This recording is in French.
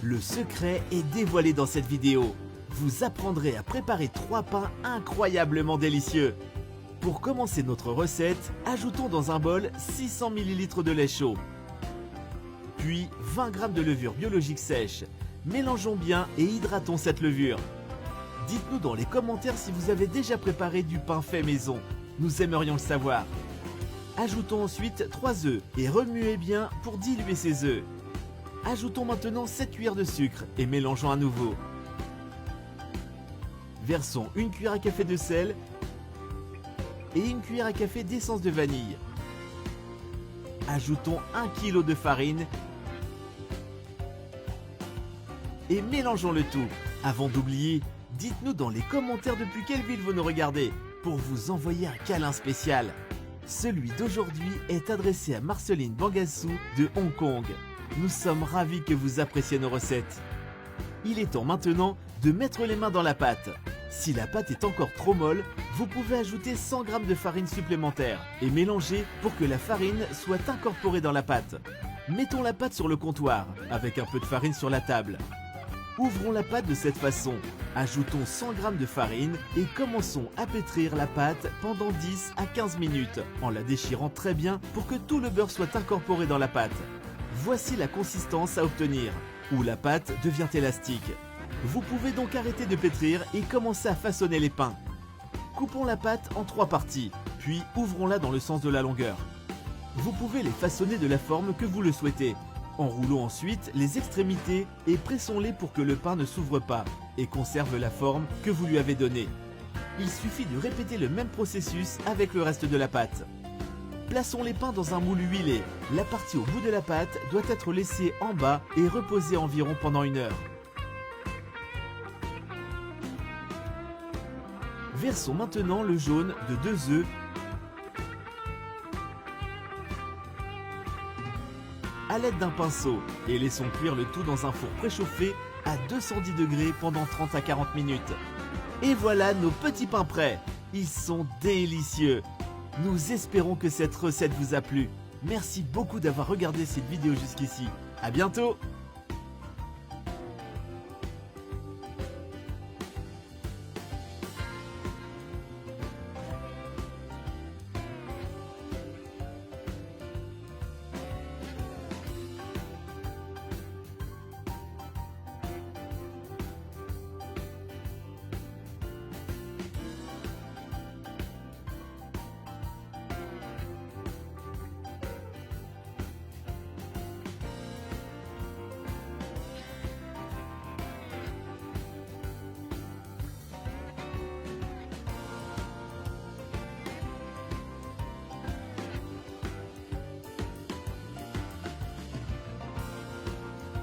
Le secret est dévoilé dans cette vidéo. Vous apprendrez à préparer 3 pains incroyablement délicieux. Pour commencer notre recette, ajoutons dans un bol 600 ml de lait chaud. Puis 20 g de levure biologique sèche. Mélangeons bien et hydratons cette levure. Dites-nous dans les commentaires si vous avez déjà préparé du pain fait maison. Nous aimerions le savoir. Ajoutons ensuite 3 œufs et remuez bien pour diluer ces œufs. Ajoutons maintenant 7 cuillères de sucre et mélangeons à nouveau. Versons 1 cuillère à café de sel et 1 cuillère à café d'essence de vanille. Ajoutons 1 kg de farine et mélangeons le tout. Avant d'oublier, dites-nous dans les commentaires depuis quelle ville vous nous regardez pour vous envoyer un câlin spécial. Celui d'aujourd'hui est adressé à Marceline Bangassou de Hong Kong. Nous sommes ravis que vous appréciez nos recettes. Il est temps maintenant de mettre les mains dans la pâte. Si la pâte est encore trop molle, vous pouvez ajouter 100 g de farine supplémentaire et mélanger pour que la farine soit incorporée dans la pâte. Mettons la pâte sur le comptoir avec un peu de farine sur la table. Ouvrons la pâte de cette façon. Ajoutons 100 g de farine et commençons à pétrir la pâte pendant 10 à 15 minutes en la déchirant très bien pour que tout le beurre soit incorporé dans la pâte. Voici la consistance à obtenir, où la pâte devient élastique. Vous pouvez donc arrêter de pétrir et commencer à façonner les pains. Coupons la pâte en 3 parties, puis ouvrons-la dans le sens de la longueur. Vous pouvez les façonner de la forme que vous le souhaitez. Enroulons ensuite les extrémités et pressons-les pour que le pain ne s'ouvre pas et conserve la forme que vous lui avez donnée. Il suffit de répéter le même processus avec le reste de la pâte. Plaçons les pains dans un moule huilé. La partie au bout de la pâte doit être laissée en bas et reposer environ pendant 1 heure. Versons maintenant le jaune de 2 œufs à l'aide d'un pinceau et laissons cuire le tout dans un four préchauffé à 210 degrés pendant 30 à 40 minutes. Et voilà nos petits pains prêts. Ils sont délicieux. Nous espérons que cette recette vous a plu. Merci beaucoup d'avoir regardé cette vidéo jusqu'ici. À bientôt!